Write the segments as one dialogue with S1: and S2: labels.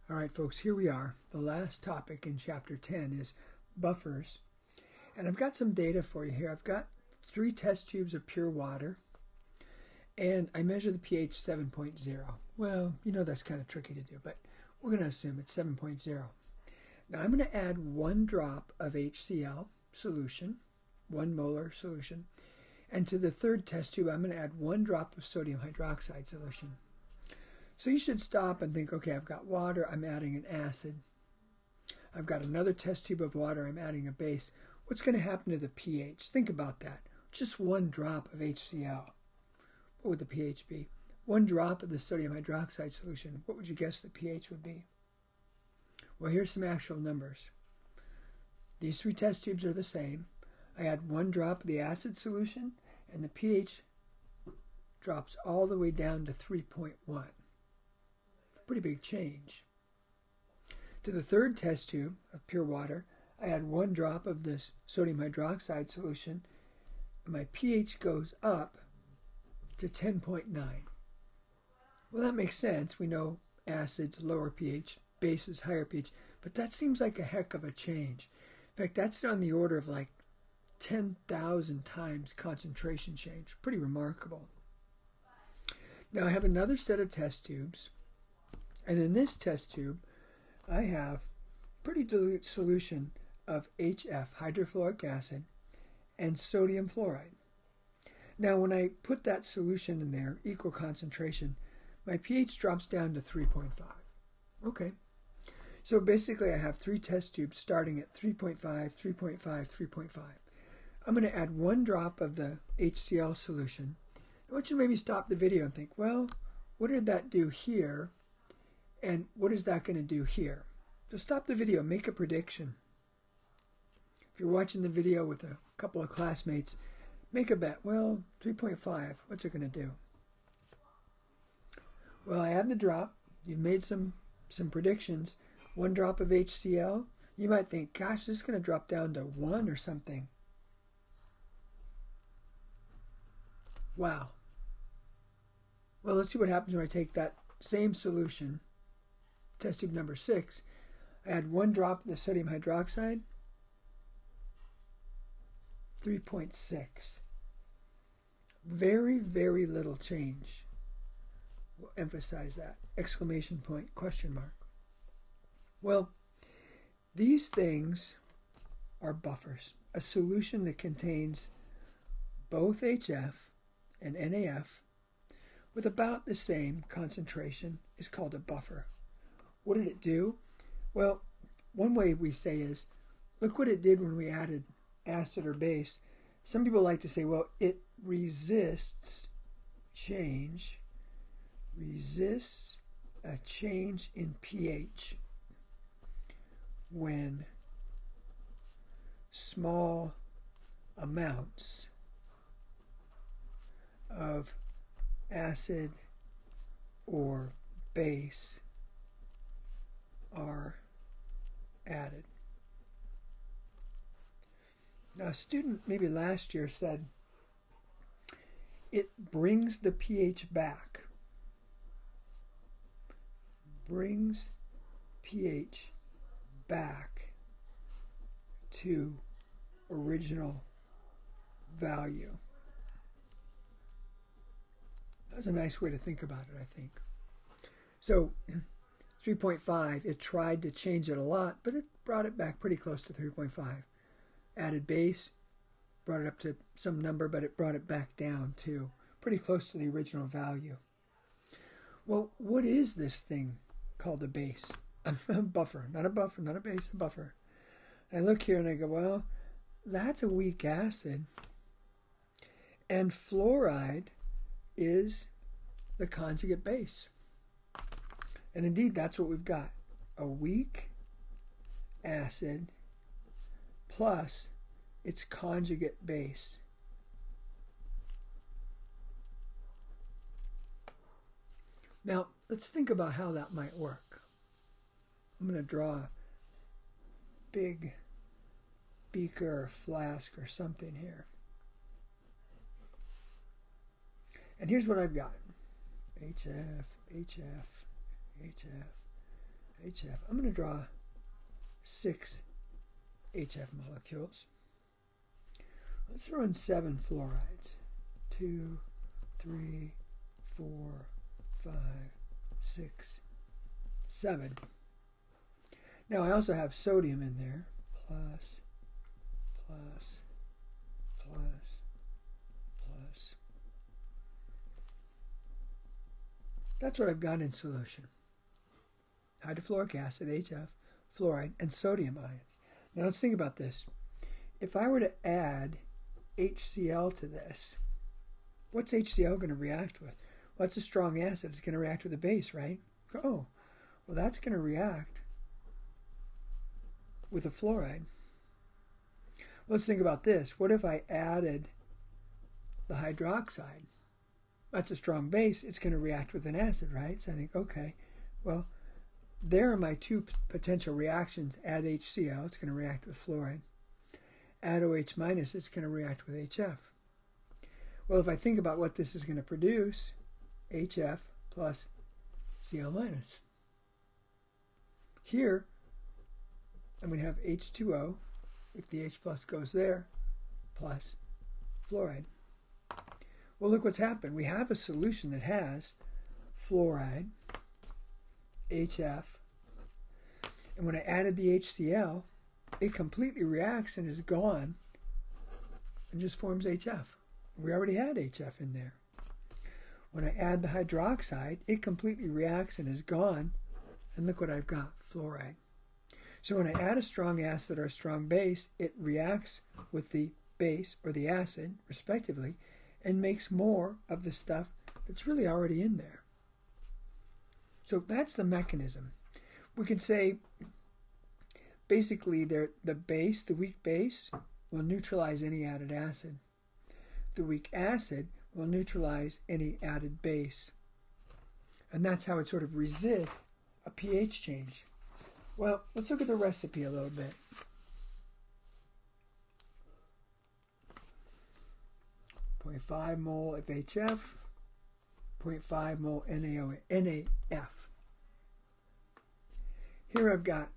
S1: All right, folks, here we are. The last topic in Chapter 10 is buffers. And I've got some data for you here. I've got 3 test tubes of pure water, and I measure the pH 7.0. Well, you know that's kind of tricky to do, but we're going to assume it's 7.0. Now I'm going to add 1 drop of HCl solution, 1 molar solution, and to the 3rd test tube I'm going to add 1 drop of sodium hydroxide solution. So you should stop and think, okay, I've got water, I'm adding an acid. I've got another test tube of water, I'm adding a base. What's going to happen to the pH? Think about that. Just 1 drop of HCl. What would the pH be? 1 drop of the sodium hydroxide solution. What would you guess the pH would be? Well, here's some actual numbers. These 3 test tubes are the same. I add 1 drop of the acid solution, and the pH drops all the way down to 3.1. Pretty big change. To the 3rd test tube of pure water, I add 1 drop of this sodium hydroxide solution, and my pH goes up to 10.9. Well, that makes sense. We know acids, lower pH, bases, higher pH, but that seems like a heck of a change. In fact, that's on the order of like 10,000 times concentration change. Pretty remarkable. Now I have another set of test tubes, and in this test tube, I have pretty dilute solution of HF, hydrofluoric acid, and sodium fluoride. Now when I put that solution in there, equal concentration, my pH drops down to 3.5. Okay. So basically I have 3 test tubes starting at 3.5, 3.5, 3.5. I'm going to add 1 drop of the HCl solution. I want you to maybe stop the video and think, well, what did that do here? And what is that going to do here? So stop the video, make a prediction. If you're watching the video with a couple of classmates, make a bet. Well, 3.5, what's it going to do? Well, I add the drop. You've made some predictions. 1 drop of HCl. You might think, gosh, this is going to drop down to 1 or something. Wow. Well, let's see what happens when I take that same solution, test tube number 6, I add 1 drop of the sodium hydroxide, 3.6. Very, very little change. We'll emphasize that. Exclamation point, question mark. Well, these things are buffers. A solution that contains both HF and NaF with about the same concentration is called a buffer. What did it do? Well, one way we say is, look what it did when we added acid or base. Some people like to say, well, it resists change, resists a change in pH when small amounts of acid or base are added. Now, a student maybe last year said it brings the pH back. Brings pH back to original value. That's a nice way to think about it, I think. So 3.5, it tried to change it a lot, but it brought it back pretty close to 3.5. Added base, brought it up to some number, but it brought it back down to pretty close to the original value. Well, what is this thing called a base? A buffer, not a base, a buffer. I look here and I go, well, that's a weak acid. And fluoride is the conjugate base. And indeed, that's what we've got. A weak acid plus its conjugate base. Now, let's think about how that might work. I'm going to draw a big beaker or flask or something here. And here's what I've got. HF, HF, HF. HF. I'm going to draw 6 HF molecules. Let's throw in 7 fluorides. 2, 3, 4, 5, 6, 7. Now I also have sodium in there. Plus, plus, plus, plus. That's what I've got in solution. Hydrofluoric acid, HF, fluoride, and sodium ions. Now let's think about this. If I were to add HCl to this, what's HCl going to react with? Well, it's a strong acid. It's going to react with a base, right? Oh, well, that's going to react with a fluoride. Let's think about this. What if I added the hydroxide? That's a strong base. It's going to react with an acid, right? So I think, okay, well, there are my two potential reactions. Add HCl, it's going to react with fluoride. Add OH minus, it's going to react with HF. Well, if I think about what this is going to produce, HF plus Cl minus. Here, I'm going to have H2O, if the H plus goes there, plus fluoride. Well, look what's happened. We have a solution that has fluoride, HF, and when I added the HCl, it completely reacts and is gone and just forms HF. We already had HF in there. When I add the hydroxide, it completely reacts and is gone, and look what I've got, fluoride. So when I add a strong acid or a strong base, it reacts with the base or the acid, respectively, and makes more of the stuff that's really already in there. So that's the mechanism. We could say, basically, the base, the weak base, will neutralize any added acid. The weak acid will neutralize any added base. And that's how it sort of resists a pH change. Well, let's look at the recipe a little bit. .5 mole of HF, 0.5 mole NaF. Here I've got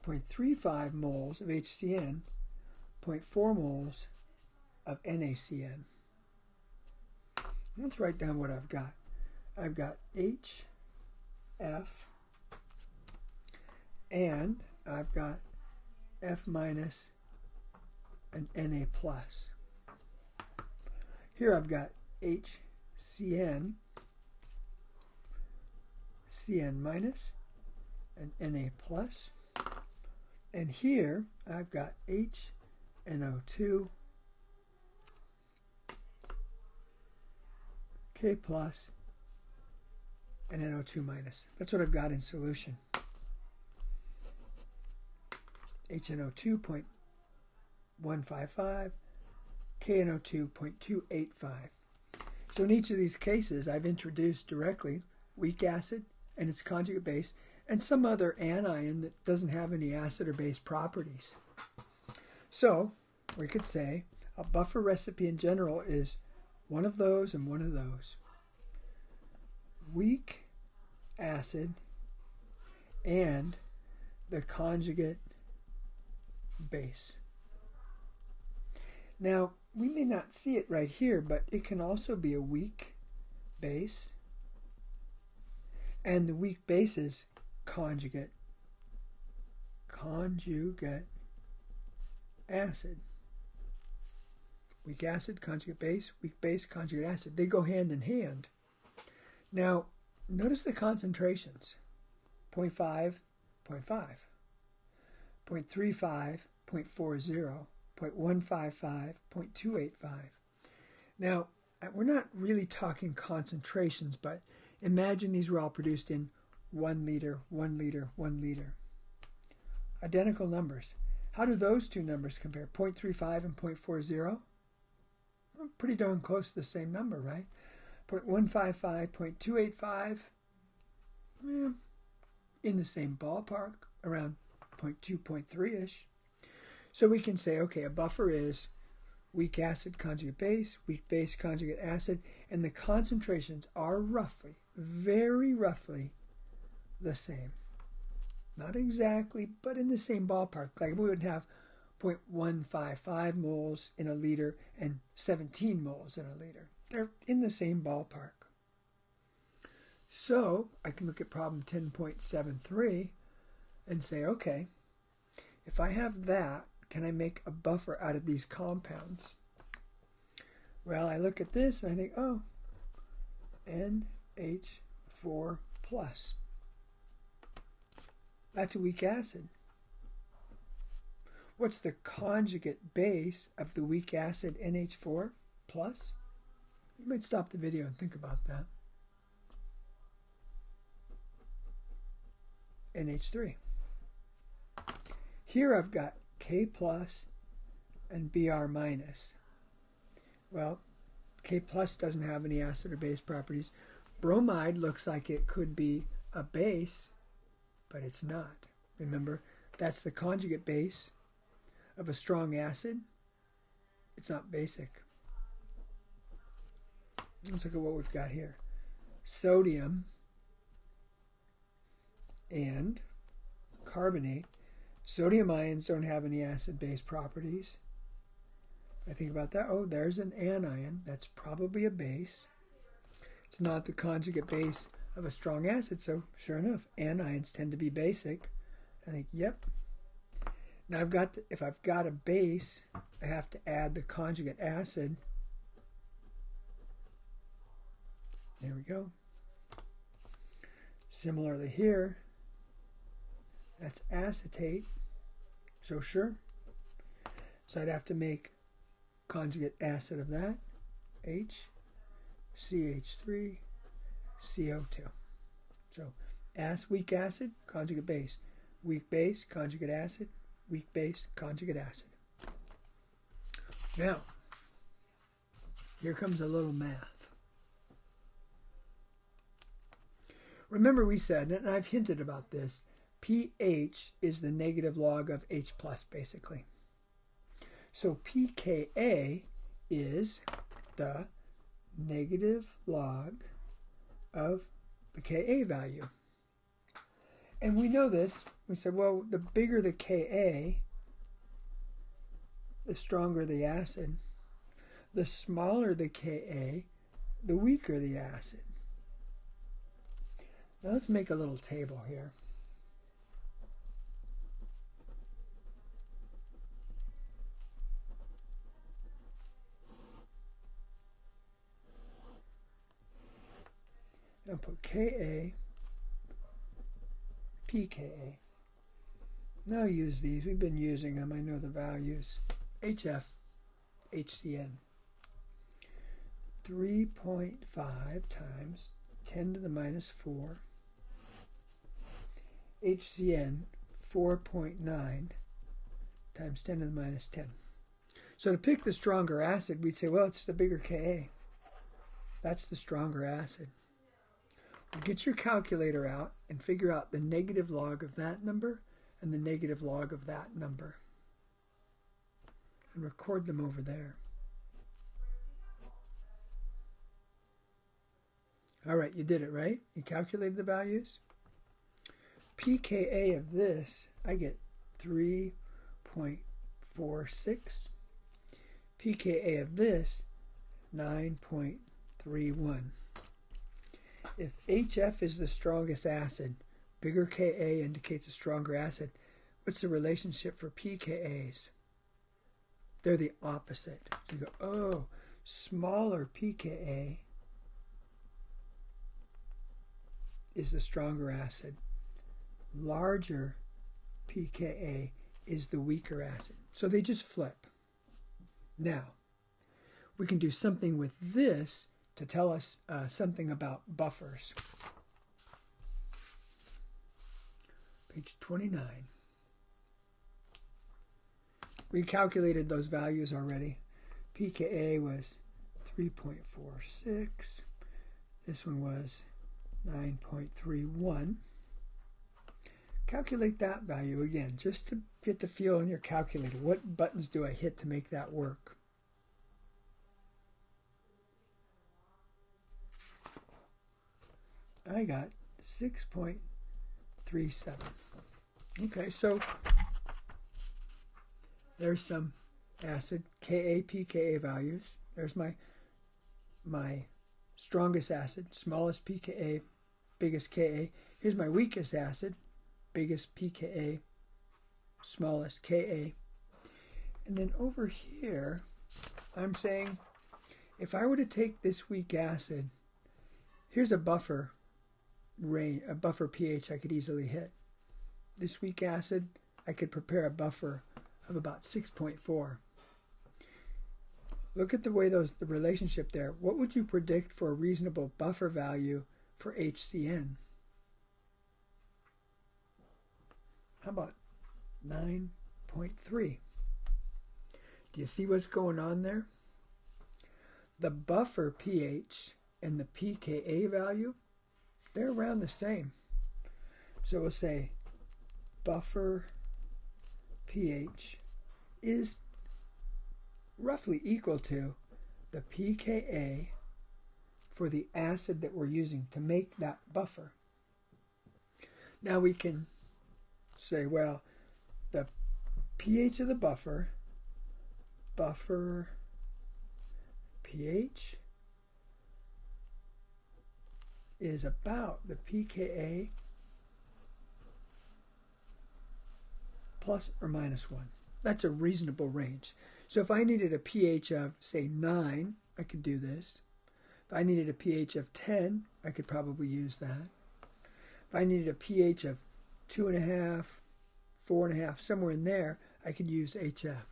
S1: 0.35 moles of HCN, 0.4 moles of NaCN. Let's write down what I've got. I've got HF, and I've got F minus and Na plus. Here I've got HCN, Cn minus, and Na plus. And here I've got HNO2, K plus, and NO2 minus. That's what I've got in solution. HNO2 0.155, KNO2 0.285. So in each of these cases, I've introduced directly weak acid and its conjugate base, and some other anion that doesn't have any acid or base properties. So we could say a buffer recipe in general is one of those and one of those. Weak acid and the conjugate base. Now, we may not see it right here, but it can also be a weak base and the weak base's conjugate acid. Weak acid, conjugate base, weak base, conjugate acid. They go hand in hand. Now, notice the concentrations. 0.5, 0.5. 0.35, 0.40. 0.155, 0.285. Now, we're not really talking concentrations, but imagine these were all produced in 1 liter, 1 liter, 1 liter. Identical numbers. How do those two numbers compare? 0.35 and 0.40? Well, pretty darn close to the same number, right? 0.155, 0.285, in the same ballpark, around 0.2, 0.3-ish. So we can say, okay, a buffer is weak acid, conjugate base, weak base, conjugate acid, and the concentrations are roughly, very roughly, the same. Not exactly, but in the same ballpark. Like we would have 0.155 moles in a liter and 17 moles in a liter. They're in the same ballpark. So I can look at problem 10.73 and say, okay, if I have that, can I make a buffer out of these compounds? Well, I look at this and I think, oh, NH4 plus. That's a weak acid. What's the conjugate base of the weak acid NH4 plus? You might stop the video and think about that. NH3. Here I've got K plus and Br minus. Well, K plus doesn't have any acid or base properties. Bromide looks like it could be a base, but it's not. Remember, that's the conjugate base of a strong acid. It's not basic. Let's look at what we've got here. Sodium and carbonate. Sodium ions don't have any acid-base properties. I think about that. Oh, there's an anion. That's probably a base. It's not the conjugate base of a strong acid, so sure enough, anions tend to be basic. I think, yep. Now if I've got a base, I have to add the conjugate acid. There we go. Similarly here, that's acetate. So sure. So I'd have to make conjugate acid of that. H, CH3, CO2. So weak acid, conjugate base. Weak base, conjugate acid. Weak base, conjugate acid. Now, here comes a little math. Remember we said, and I've hinted about this, pH is the negative log of H plus, basically. So pKa is the negative log of the Ka value. And we know this. We said, well, the bigger the Ka, the stronger the acid. The smaller the Ka, the weaker the acid. Now let's make a little table here. I'll put Ka, pKa. Now use these. We've been using them. I know the values. HF, HCN. 3.5 times 10 to the minus 4. HCN, 4.9 times 10 to the minus 10. So to pick the stronger acid, we'd say, well, it's the bigger Ka. That's the stronger acid. Get your calculator out and figure out the negative log of that number and the negative log of that number. And record them over there. All right, you did it, right? You calculated the values? pKa of this, I get 3.46. pKa of this, 9.31. If HF is the strongest acid, bigger Ka indicates a stronger acid. What's the relationship for pKa's? They're the opposite. So you go, oh, smaller pKa is the stronger acid. Larger pKa is the weaker acid. So they just flip. Now, we can do something with this to tell us something about buffers. Page 29. We calculated those values already. pKa was 3.46. This one was 9.31. Calculate that value again, just to get the feel on your calculator. What buttons do I hit to make that work? I got 6.37. Okay, so there's some acid Ka, pKa values. There's my strongest acid, smallest pKa, biggest Ka. Here's my weakest acid, biggest pKa, smallest Ka. And then over here, I'm saying if I were to take this weak acid, here's a buffer range, a buffer pH I could easily hit. This weak acid, I could prepare a buffer of about 6.4. Look at the way the relationship there. What would you predict for a reasonable buffer value for HCN? How about 9.3? Do you see what's going on there? The buffer pH and the pKa value, they're around the same. So we'll say buffer pH is roughly equal to the pKa for the acid that we're using to make that buffer. Now we can say, well, the pH of the buffer pH is about the pKa plus or minus 1. That's a reasonable range. So if I needed a pH of, say, 9, I could do this. If I needed a pH of 10, I could probably use that. If I needed a pH of 2.5, 4.5, somewhere in there, I could use HF.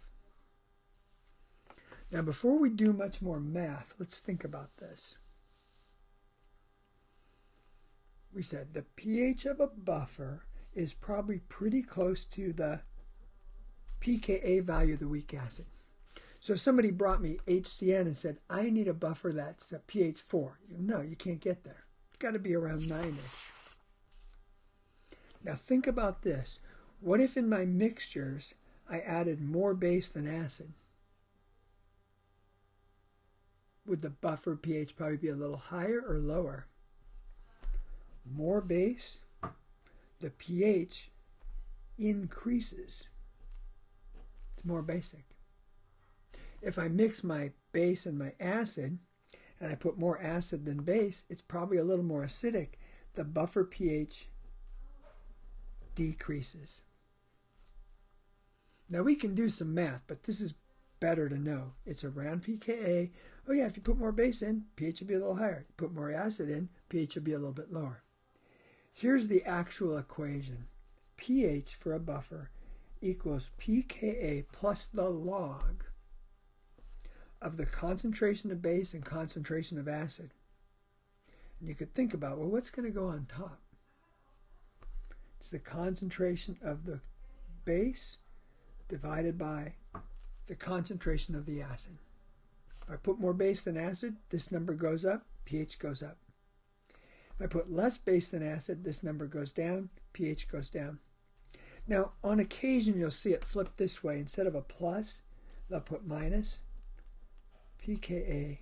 S1: Now, before we do much more math, let's think about this. We said the pH of a buffer is probably pretty close to the pKa value of the weak acid. So if somebody brought me HCN and said, I need a buffer that's a pH 4. No, you can't get there. It's got to be around 9-ish. Now think about this. What if in my mixtures I added more base than acid? Would the buffer pH probably be a little higher or lower? More base, the pH increases. It's more basic. If I mix my base and my acid, and I put more acid than base, it's probably a little more acidic. The buffer pH decreases. Now we can do some math, but this is better to know. It's around pKa. Oh yeah, if you put more base in, pH will be a little higher. Put more acid in, pH will be a little bit lower. Here's the actual equation. pH for a buffer equals pKa plus the log of the concentration of base and concentration of acid. And you could think about, well, what's going to go on top? It's the concentration of the base divided by the concentration of the acid. If I put more base than acid, this number goes up, pH goes up. If I put less base than acid, this number goes down, pH goes down. Now, on occasion, you'll see it flip this way. Instead of a plus, they'll put minus. pKa,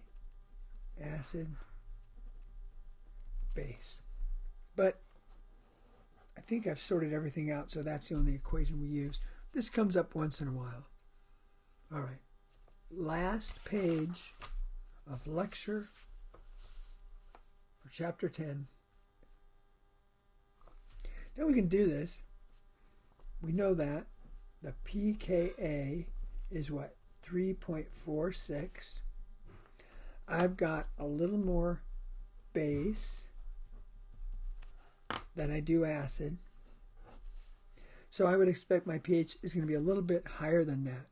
S1: acid, base. But I think I've sorted everything out, so that's the only equation we use. This comes up once in a while. All right. Last page of lecture for chapter 10. Now we can do this. We know that the pKa is what? 3.46. I've got a little more base than I do acid. So I would expect my pH is going to be a little bit higher than that.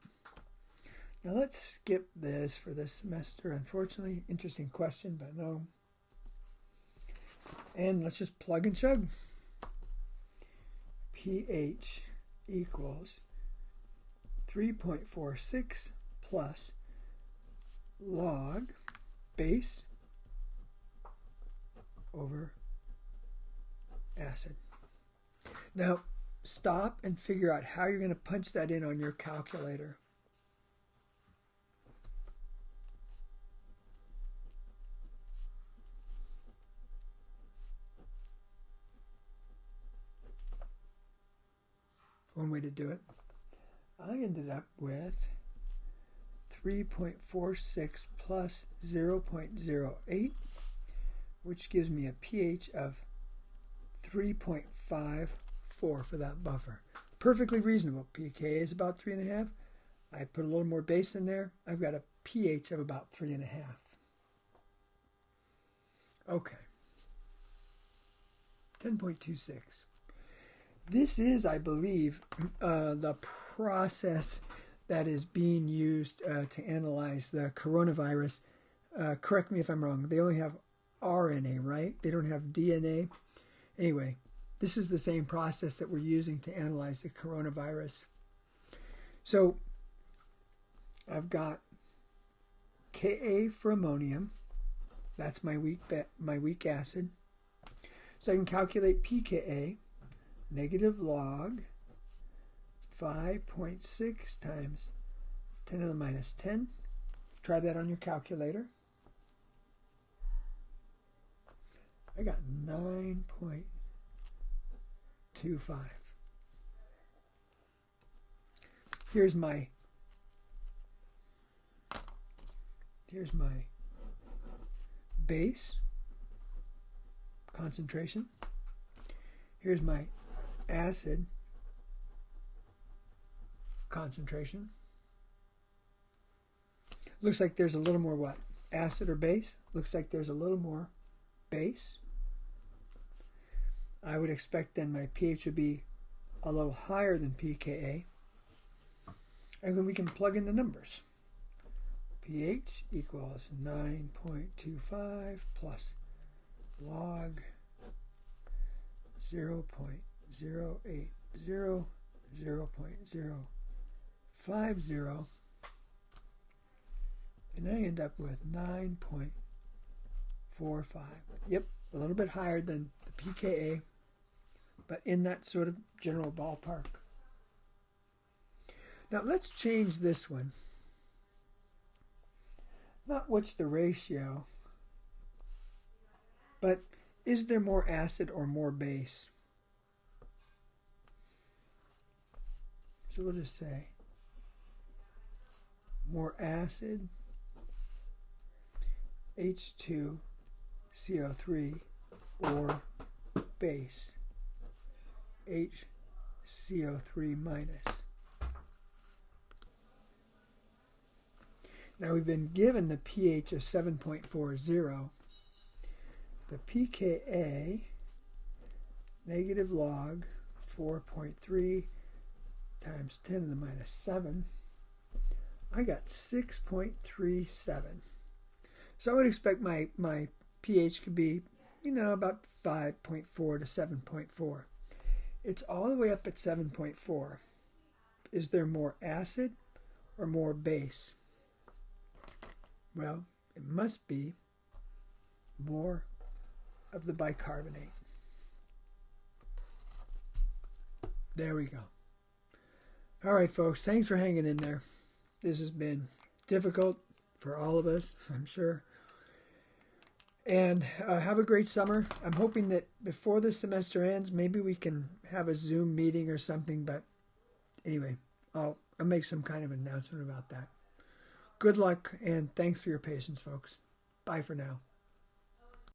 S1: Now let's skip this for this semester. Unfortunately, interesting question, but no. And let's just plug and chug. pH equals 3.46 plus log base over acid. Now, stop and figure out how you're going to punch that in on your calculator. one way to do it. I ended up with 3.46 plus 0.08, which gives me a pH of 3.54 for that buffer. Perfectly reasonable. pKa is about 3.5. I put a little more base in there. I've got a pH of about 3.5. Okay. 10.26. This is, I believe, the process that is being used to analyze the coronavirus. Correct me if I'm wrong. They only have RNA, right? They don't have DNA. Anyway, this is the same process that we're using to analyze the coronavirus. So I've got Ka for ammonium. That's my weak acid. So I can calculate pKa, negative log 5.6 times 10 to the minus 10. Try that on your calculator. I got 9.25. Here's my base concentration. Here's my acid concentration. Looks like there's a little more what? Acid or base? Looks like there's a little more base. I would expect then my pH would be a little higher than pKa. And then we can plug in the numbers. pH equals 9.25 plus log 0.080, 0.050, and I end up with 9.45. Yep, a little bit higher than the pKa, but in that sort of general ballpark. Now let's change this one. Not what's the ratio, but is there more acid or more base? So we'll just say more acid, H2CO3, or base, HCO3 minus. Now we've been given the pH of 7.40. The pKa, negative log 4.3 times 10 to the minus 7. I got 6.37. So I would expect my pH could be, about 5.4 to 7.4. It's all the way up at 7.4. Is there more acid or more base? Well, it must be more of the bicarbonate. There we go. All right, folks, thanks for hanging in there. This has been difficult for all of us, I'm sure. And have a great summer. I'm hoping that before the semester ends, maybe we can have a Zoom meeting or something. But anyway, I'll make some kind of announcement about that. Good luck, and thanks for your patience, folks. Bye for now.